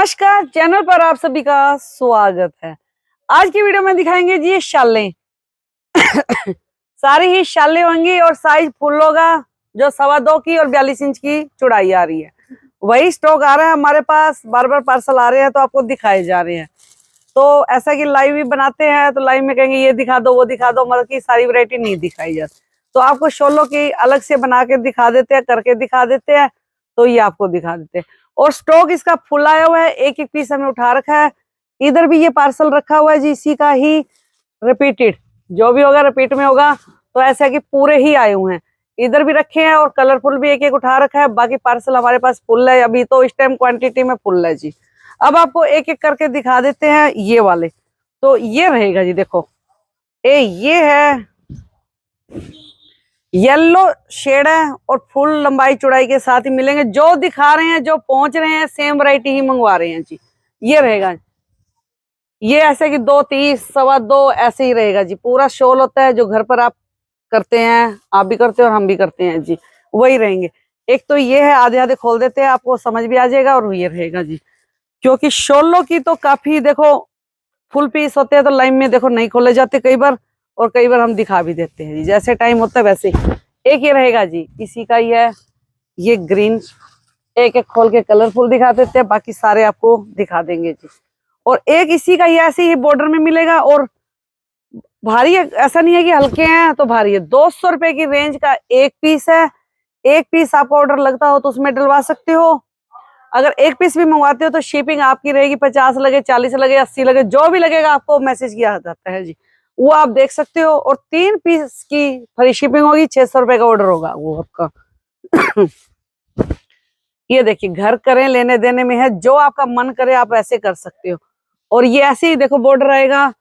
नमस्कार, चैनल पर आप सभी का स्वागत है। आज की वीडियो में दिखाएंगे जी शालें। सारी ही शालें होंगी और साइज फुल होगा, जो 2.25 की और 42 इंच की चौड़ाई आ रही है। वही स्टॉक आ रहा है हमारे पास, बार बार पार्सल आ रहे हैं तो आपको दिखाए जा रहे हैं। तो ऐसा कि लाइव भी बनाते हैं तो लाइव में कहेंगे ये दिखा दो वो दिखा दो, मतलब की सारी वैरायटी नहीं दिखाई जाती। तो आपको शोलो की अलग से बना के दिखा देते हैं, करके दिखा देते हैं, तो ये आपको दिखा देते हैं। और स्टॉक इसका फुल आया हुआ है, एक एक पीस हमने उठा रखा है। इधर भी ये पार्सल रखा हुआ है जी, इसी का ही रिपीटेड, जो भी होगा रिपीट में होगा। तो ऐसा कि पूरे ही आए हुए हैं, इधर भी रखे हैं और कलरफुल भी एक एक उठा रखा है। बाकी पार्सल हमारे पास फुल है, अभी तो इस टाइम क्वांटिटी में फुल है जी। अब आपको एक एक करके दिखा देते हैं ये वाले। तो ये रहेगा जी, देखो ये है येलो शेड है और फुल लंबाई चौड़ाई के साथ ही मिलेंगे। जो दिखा रहे हैं, जो पहुंच रहे हैं, सेम वैरायटी ही मंगवा रहे हैं जी। ये रहेगा, ये ऐसे कि 2.30, 2.25 ऐसे ही रहेगा जी। पूरा शॉल होता है जो घर पर आप करते हैं, आप भी करते हैं और हम भी करते हैं जी, वही रहेंगे। एक तो ये है, आधे आधे खोल देते हैं, आपको समझ भी आ जाएगा। और ये रहेगा जी, क्योंकि शॉलों की तो काफी देखो फुल पीस होते हैं तो लाइन में देखो नहीं खोले जाते कई बार, और कई बार हम दिखा भी देते हैं जी, जैसे टाइम होता है वैसे। एक ये रहेगा जी, इसी का ही है ये ग्रीन। एक एक खोल के कलरफुल दिखा देते हैं, बाकी सारे आपको दिखा देंगे जी। और एक इसी का ही ऐसे ही बॉर्डर में मिलेगा, और भारी है, ऐसा नहीं है कि हल्के हैं तो भारी है। 200 रुपए की रेंज का एक पीस है। एक पीस आपका ऑर्डर लगता हो तो उसमें डलवा सकते हो। अगर एक पीस भी मंगवाते हो तो शिपिंग आपकी रहेगी, 50 लगे, 40 लगे, 80 लगे, जो भी लगेगा आपको मैसेज किया जाता है जी, वो आप देख सकते हो। और 3 पीस की फ्री शिपिंग होगी, 600 रुपए का ऑर्डर होगा वो आपका। ये देखिए, घर करें लेने देने में है, जो आपका मन करे आप ऐसे कर सकते हो। और ये ऐसे ही देखो बॉर्डर रहेगा,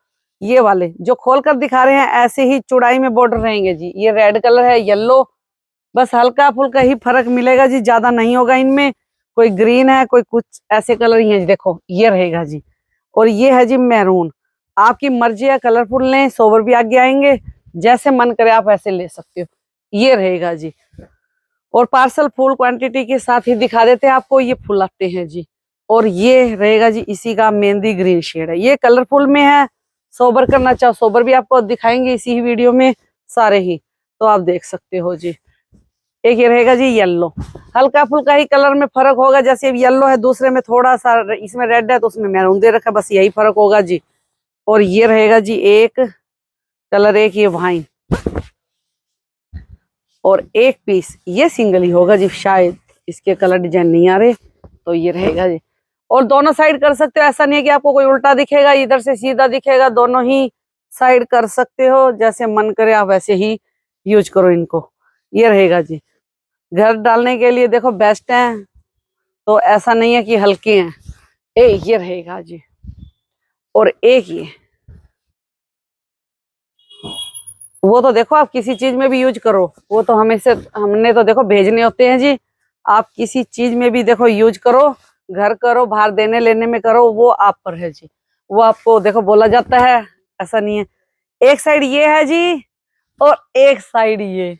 ये वाले जो खोल कर दिखा रहे हैं ऐसे ही चौड़ाई में बॉर्डर रहेंगे जी। ये रेड कलर है, येलो, बस हल्का फुल्का ही फर्क मिलेगा जी, ज्यादा नहीं होगा इनमें। कोई ग्रीन है, कोई कुछ ऐसे कलर ही है जी, देखो ये रहेगा जी। और ये है जी मैरून। आपकी मर्जी है, कलरफुल लें, सोबर भी आगे आएंगे, जैसे मन करे आप ऐसे ले सकते हो। ये रहेगा जी। और पार्सल फुल क्वांटिटी के साथ ही दिखा देते हैं आपको, ये फुल आते हैं जी। और ये रहेगा जी, इसी का मेहंदी ग्रीन शेड है, ये कलरफुल में है। सोबर करना चाहो सोबर भी आपको दिखाएंगे इसी ही वीडियो में सारे ही, तो आप देख सकते हो जी। एक ये रहेगा जी येलो, हल्का फुल्का ही कलर में फर्क होगा, जैसे अब येलो है, दूसरे में थोड़ा सा, इसमें रेड है तो उसमें मैरून दे रखा है, बस यही फर्क होगा जी। और ये रहेगा जी एक कलर, एक ये वाइन, और एक पीस ये सिंगल ही होगा जी, शायद इसके कलर डिजाइन नहीं आ रहे। तो ये रहेगा जी। और दोनों साइड कर सकते हो, ऐसा नहीं है कि आपको कोई उल्टा दिखेगा, इधर से सीधा दिखेगा, दोनों ही साइड कर सकते हो, जैसे मन करे आप वैसे ही यूज करो इनको। ये रहेगा जी, घर डालने के लिए देखो बेस्ट है, तो ऐसा नहीं है कि हल्के हैं। ये रहेगा जी। और एक ये, वो तो देखो आप किसी चीज में भी यूज करो, वो तो हमेशा हमने तो देखो भेजने होते हैं जी। आप किसी चीज में भी देखो यूज करो, घर करो, बाहर देने लेने में करो, वो आप पर है जी। वो आपको देखो बोला जाता है, ऐसा नहीं है। एक साइड ये है जी, और एक साइड ये।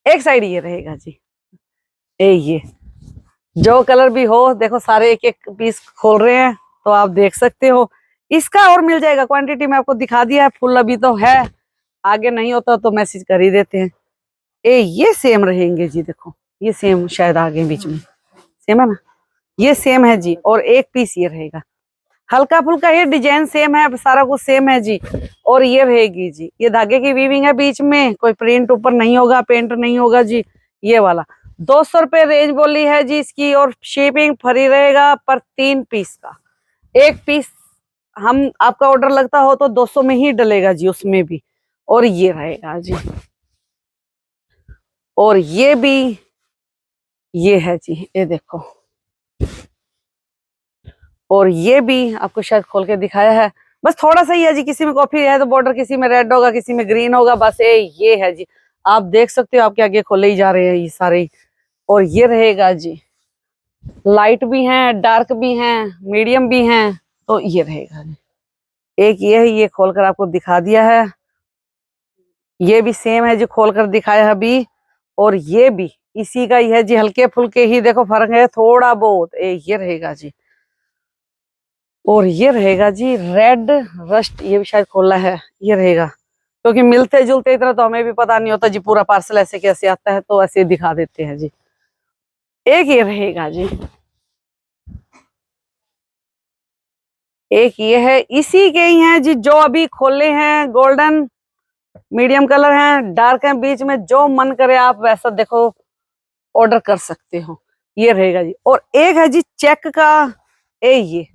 एक साइड ये रहेगा जी। ये जो कलर भी हो, देखो सारे एक एक पीस खोल रहे हैं तो आप देख सकते हो। इसका और मिल जाएगा, क्वांटिटी में आपको दिखा दिया है, फुल अभी तो है, आगे नहीं होता तो मैसेज कर ही देते हैं। ये सेम रहेंगे जी, देखो ये सेम, शायद आगे बीच में सेम है ना, ये सेम है जी। और एक पीस ये रहेगा, हल्का फुल्का ये डिजाइन सेम है, सारा कुछ सेम है जी। और ये रहेगी जी, ये धागे की वीविंग है बीच में, कोई प्रिंट ऊपर नहीं होगा, पेंट नहीं होगा जी। ये वाला 200 रुपए रेंज बोली है जी इसकी, और शिपिंग फ्री रहेगा पर 3 पीस का। एक पीस हम आपका ऑर्डर लगता हो तो 200 में ही डलेगा जी उसमें भी। और ये रहेगा जी, और ये भी, ये है जी, ये देखो। और ये भी आपको शायद खोल के दिखाया है, बस थोड़ा सा ही है जी, किसी में कॉफी है तो बॉर्डर, किसी में रेड होगा, किसी में ग्रीन होगा, बस ये है जी। आप देख सकते हो, आपके आगे खोले ही जा रहे हैं ये सारे ही। और ये रहेगा जी, लाइट भी हैं, डार्क भी हैं, मीडियम भी हैं। तो ये रहेगा जी। एक ये है, ये खोलकर आपको दिखा दिया है। ये भी सेम है जो खोलकर दिखाया है अभी। और ये भी इसी का ही है जी, हल्के फुल्के ही देखो फर्क है थोड़ा बहुत। ये रहेगा जी, और ये रहेगा जी रेड रस्ट, ये भी शायद खोला है, ये रहेगा, क्योंकि मिलते जुलते इतना तो हमें भी पता नहीं होता जी पूरा पार्सल ऐसे कैसे आता है, तो ऐसे दिखा देते हैं जी। एक ये रहेगा जी, एक ये है, इसी के ही हैं जी जो अभी खोले हैं, गोल्डन मीडियम कलर हैं, डार्क हैं बीच में, जो मन करे आप वैसा देखो ऑर्डर कर सकते हो। ये रहेगा जी, और एक है जी चेक का, ये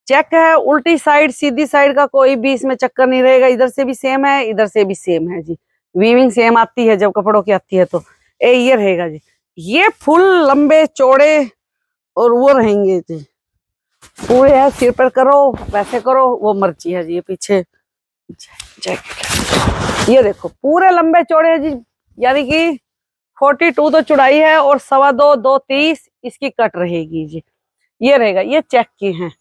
चेक है, उल्टी साइड सीधी साइड का कोई भी इसमें चक्कर नहीं रहेगा, इधर से भी सेम है इधर से भी सेम है जी, वीविंग सेम आती है जब कपड़ों की आती है तो। ये रहेगा जी, ये फुल लंबे चौड़े और वो रहेंगे जी पूरे, है सिर पर करो वैसे करो वो मर्जी है जी। ये पीछे जैकेट, ये देखो पूरे लंबे चौड़े है जी, यानी कि 42 तो चौड़ाई है और 2.25 2.30 इसकी कट रहेगी जी। ये रहेगा, ये चेक की हैं,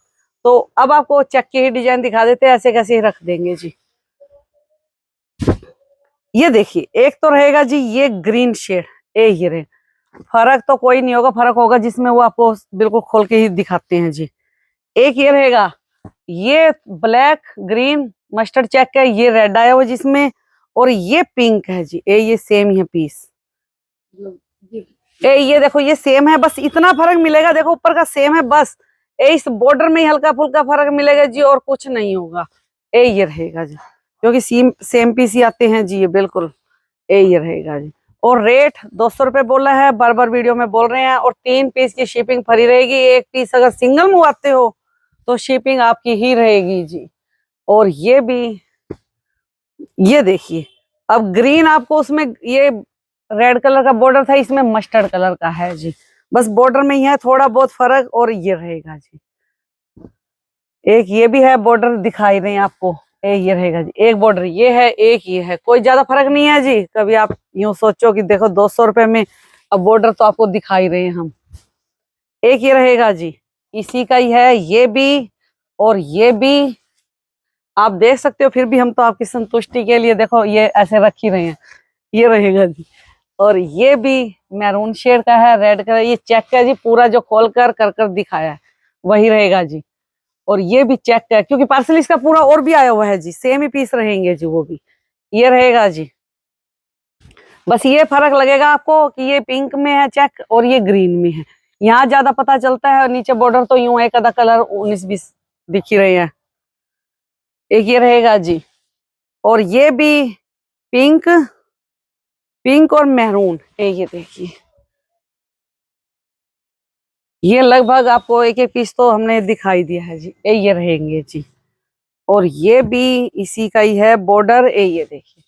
तो अब आपको चेक की ही डिजाइन दिखा देते हैं, ऐसे कैसे ही रख देंगे जी। ये देखिए, एक तो रहेगा जी ये ग्रीन शेड, ये रहे, फर्क तो कोई नहीं होगा, फर्क होगा जिसमें वो आपको बिल्कुल खोल के ही दिखाते हैं जी। एक ये रहेगा, ये ब्लैक ग्रीन मस्टर्ड चेक है, ये रेड आया हुआ जिसमें, और ये पिंक है जी। ये सेम ही है पीस, ये देखो ये सेम है, बस इतना फर्क मिलेगा, देखो ऊपर का सेम है बस, इस बॉर्डर में ही हल्का फुल्का फर्क मिलेगा जी, और कुछ नहीं होगा। ये रहेगा जी, क्योंकि सेम पीस ही आते हैं जी, ये बिल्कुल ये रहेगा जी। और रेट 200 रुपए बोला है, बार बार वीडियो में बोल रहे हैं, और 3 पीस की शिपिंग फ्री रहेगी, एक पीस अगर सिंगल मंगवाते हो तो शिपिंग आपकी ही रहेगी जी। और ये भी, ये देखिए, अब ग्रीन आपको उसमें ये रेड कलर का बॉर्डर था, इसमें मस्टर्ड कलर का है जी, बस बॉर्डर में ही है थोड़ा बहुत फर्क, और ये रहेगा जी। एक ये भी है बॉर्डर दिखाई दें आपको, ये रहेगा जी, एक बॉर्डर ये है एक ये है, कोई ज्यादा फर्क नहीं है जी। कभी आप यूं सोचो कि देखो 200 रुपए में, अब बॉर्डर तो आपको दिखाई रहे हैं हम। एक ये रहेगा जी, इसी का ही है ये भी, और ये भी आप देख सकते हो, फिर भी हम तो आपकी संतुष्टि के लिए देखो ये ऐसे रख ही रहे हैं। ये रहेगा जी, और ये भी मैरून शेड का है, रेड कलर, ये चेक का जी, पूरा जो खोल कर दिखाया है वही रहेगा जी। और ये भी चेक का है, क्योंकि पार्सल इसका पूरा और भी आया हुआ है जी, सेम ही पीस रहेंगे जी वो भी। ये रहेगा जी, बस ये फर्क लगेगा आपको कि ये पिंक में है चेक और ये ग्रीन में है, यहाँ ज्यादा पता चलता है, और नीचे बॉर्डर तो यूं एक आधा कलर 19-20 दिख ही रहे हैं। एक ये रहेगा जी, और ये भी पिंक, पिंक और मैरून, ये देखिए, ये लगभग आपको एक एक पीस तो हमने दिखाई दिया है जी। ये रहेंगे जी, और ये भी इसी का ही है बॉर्डर, ये देखिए,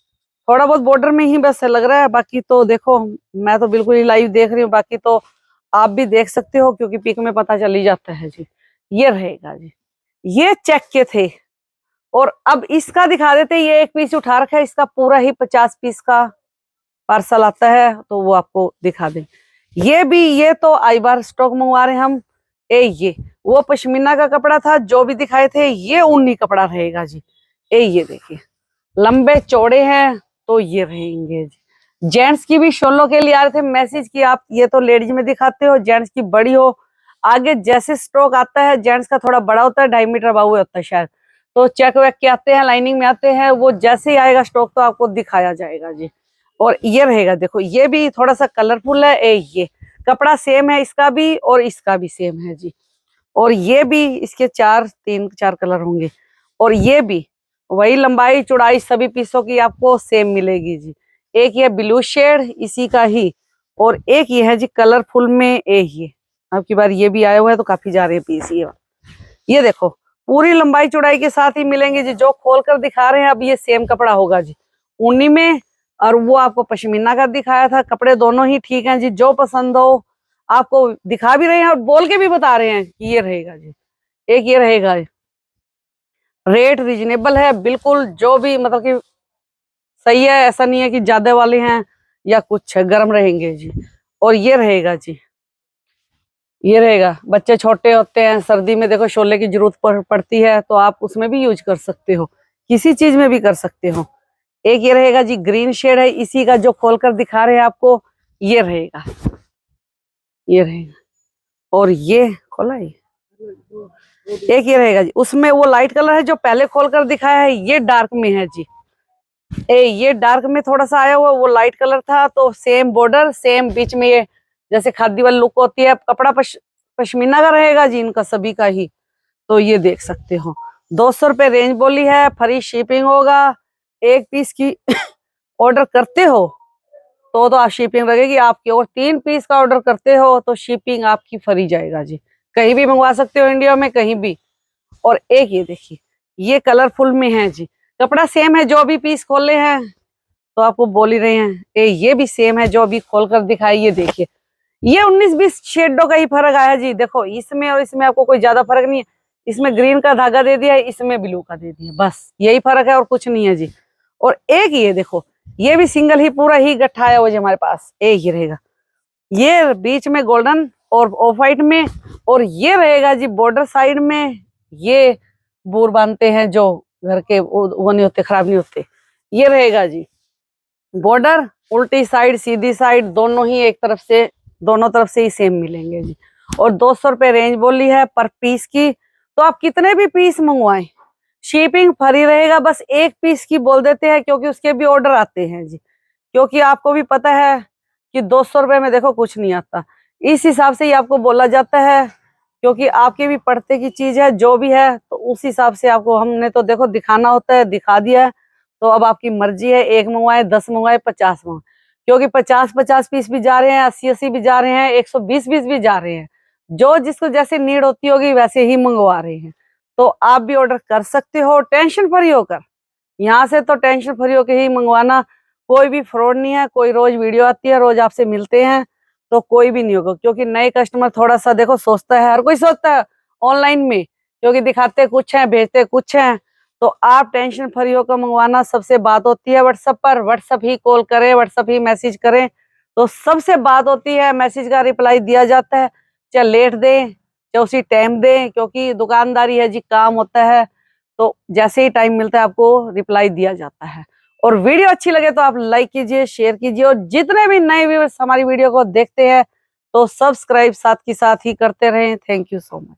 थोड़ा बहुत बॉर्डर में ही बस लग रहा है, बाकी तो देखो मैं तो बिल्कुल ही लाइव देख रही हूँ, बाकी तो आप भी देख सकते हो, क्योंकि पिक में पता चल ही जाता है जी। ये रहेगा जी, ये चेक के थे, और अब इसका दिखा देते, ये एक पीस उठा रखा है, इसका पूरा ही 50 पीस का पार्सल आता है, तो वो आपको दिखा दें। ये भी, ये तो आई बार स्टॉक मंगवा रहे हैं हम। ये वो पश्मीना का कपड़ा था जो भी दिखाए थे, ये ऊनी कपड़ा रहेगा जी। ये देखिए, लंबे चौड़े हैं तो ये रहेंगे जी। जेंट्स की भी शोलो के लिए आ रहे थे मैसेज की, आप ये तो लेडीज में दिखाते हो, जेंट्स की बड़ी हो, आगे जैसे स्टॉक आता है जेंट्स का थोड़ा बड़ा होता है, 2.5 मीटर बाहु होता है शायद, तो चेक वेक के आते हैं, लाइनिंग में आते हैं, वो जैसे ही आएगा स्टॉक तो आपको दिखाया जाएगा जी। और ये रहेगा, देखो ये भी थोड़ा सा कलरफुल है, ये कपड़ा सेम है इसका भी और इसका भी सेम है जी। और ये भी, इसके 3-4 कलर होंगे, और ये भी वही लंबाई चौड़ाई सभी पीसों की आपको सेम मिलेगी जी। एक ये ब्लू शेड इसी का ही, और एक ये है जी कलरफुल में, ये आपकी बार ये भी आया हुआ है, तो काफी जा रहे हैं पीस। ये देखो पूरी लंबाई चौड़ाई के साथ ही मिलेंगे जी, जो खोल कर दिखा रहे हैं अब ये सेम कपड़ा होगा जी, ऊनी में, और वो आपको पश्मीना का दिखाया था, कपड़े दोनों ही ठीक हैं जी, जो पसंद हो आपको दिखा भी रहे हैं और बोल के भी बता रहे हैं कि ये रहेगा जी। एक ये रहेगा, रेट रीजनेबल है बिल्कुल, जो भी मतलब कि सही है, ऐसा नहीं है कि ज्यादा वाले हैं या कुछ है, गर्म रहेंगे जी। और ये रहेगा जी, ये रहेगा, बच्चे छोटे होते हैं, सर्दी में देखो शोले की जरूरत पड़ती है, तो आप उसमें भी यूज कर सकते हो, किसी चीज में भी कर सकते हो। एक ये रहेगा जी, ग्रीन शेड है इसी का, जो खोलकर दिखा रहे हैं आपको, ये रहेगा, ये रहेगा। और ये खोला है, एक ये रहेगा जी। उसमें वो लाइट कलर है जो पहले खोलकर दिखाया है, ये डार्क में है जी। ये डार्क में थोड़ा सा आया हुआ, वो लाइट कलर था। तो सेम बॉर्डर, सेम बीच में ये जैसे खादी वाली लुक होती है। कपड़ा पश्मीना का रहेगा जी इनका सभी का ही। तो ये देख सकते हो, 200 रुपये रेंज बोली है, फ्री शिपिंग होगा। एक पीस की ऑर्डर करते हो तो आप शिपिंग लगेगी आपकी, और 3 पीस का ऑर्डर करते हो तो शिपिंग आपकी फ्री जाएगा जी। कहीं भी मंगवा सकते हो इंडिया में, कहीं भी। और एक ये देखिए, ये कलरफुल में है जी। कपड़ा सेम है, जो अभी पीस खोले हैं तो आपको बोल ही रहे हैं। ये भी सेम है जो अभी खोल कर दिखाई। ये देखिए, ये 19-20 शेडों का ही फर्क आया जी। देखो इसमें और इसमें आपको कोई ज्यादा फर्क नहीं है। इसमें ग्रीन का धागा दे दिया है, इसमें ब्लू का दे दिया, बस यही फर्क है और कुछ नहीं है जी। और एक ये देखो, ये भी सिंगल ही पूरा ही गट्ठा आया हुआ जी हमारे पास। एक ही रहेगा, ये बीच में गोल्डन और ऑफ वाइट में। और ये रहेगा जी बॉर्डर साइड में। ये बोर बांधते हैं जो घर के, वो नहीं होते, खराब नहीं होते। ये रहेगा जी बॉर्डर, उल्टी साइड सीधी साइड दोनों ही एक तरफ से, दोनों तरफ से ही सेम मिलेंगे जी। और 200 रुपये रेंज बोली है पर पीस की। तो आप कितने भी पीस मंगवाएं शिपिंग फ्री रहेगा। बस एक पीस की बोल देते हैं क्योंकि उसके भी ऑर्डर आते हैं जी। क्योंकि आपको भी पता है कि 200 रुपये में देखो कुछ नहीं आता, इस हिसाब से ही आपको बोला जाता है। क्योंकि आपके भी पढ़ते की चीज है, जो भी है तो उस हिसाब से आपको हमने तो देखो दिखाना होता है, दिखा दिया है। तो अब आपकी मर्जी है, 1 मंगवाए, 10 मंगवाए, 50 मंगवाए। क्योंकि 50-50 पीस भी जा रहे हैं, 80-80 भी जा रहे हैं, 120 पीस भी जा रहे हैं। जो जिसको जैसे नीड होती होगी वैसे ही मंगवा रहे हैं। तो आप भी ऑर्डर कर सकते हो टेंशन फ्री होकर। यहाँ से तो टेंशन फ्री होकर ही मंगवाना। कोई भी फ्रॉड नहीं है। कोई रोज वीडियो आती है, रोज आपसे मिलते हैं, तो कोई भी नहीं होगा। क्योंकि नए कस्टमर थोड़ा सा देखो सोचता है, हर कोई सोचता है ऑनलाइन में, क्योंकि दिखाते कुछ हैं भेजते कुछ हैं। तो आप टेंशन फ्री होकर मंगवाना। सबसे बात होती है व्हाट्सएप पर, व्हाट्सएप ही कॉल करें, व्हाट्सएप ही मैसेज करें, तो सबसे बात होती है, मैसेज का रिप्लाई दिया जाता है। चाहे लेट दें चाहे उसी टाइम दें, क्योंकि दुकानदारी है जी, काम होता है। तो जैसे ही टाइम मिलता है आपको रिप्लाई दिया जाता है। और वीडियो अच्छी लगे तो आप लाइक कीजिए, शेयर कीजिए, और जितने भी नए व्यूअर्स हमारी वीडियो को देखते हैं तो सब्सक्राइब साथ ही करते रहें। Thank you so much.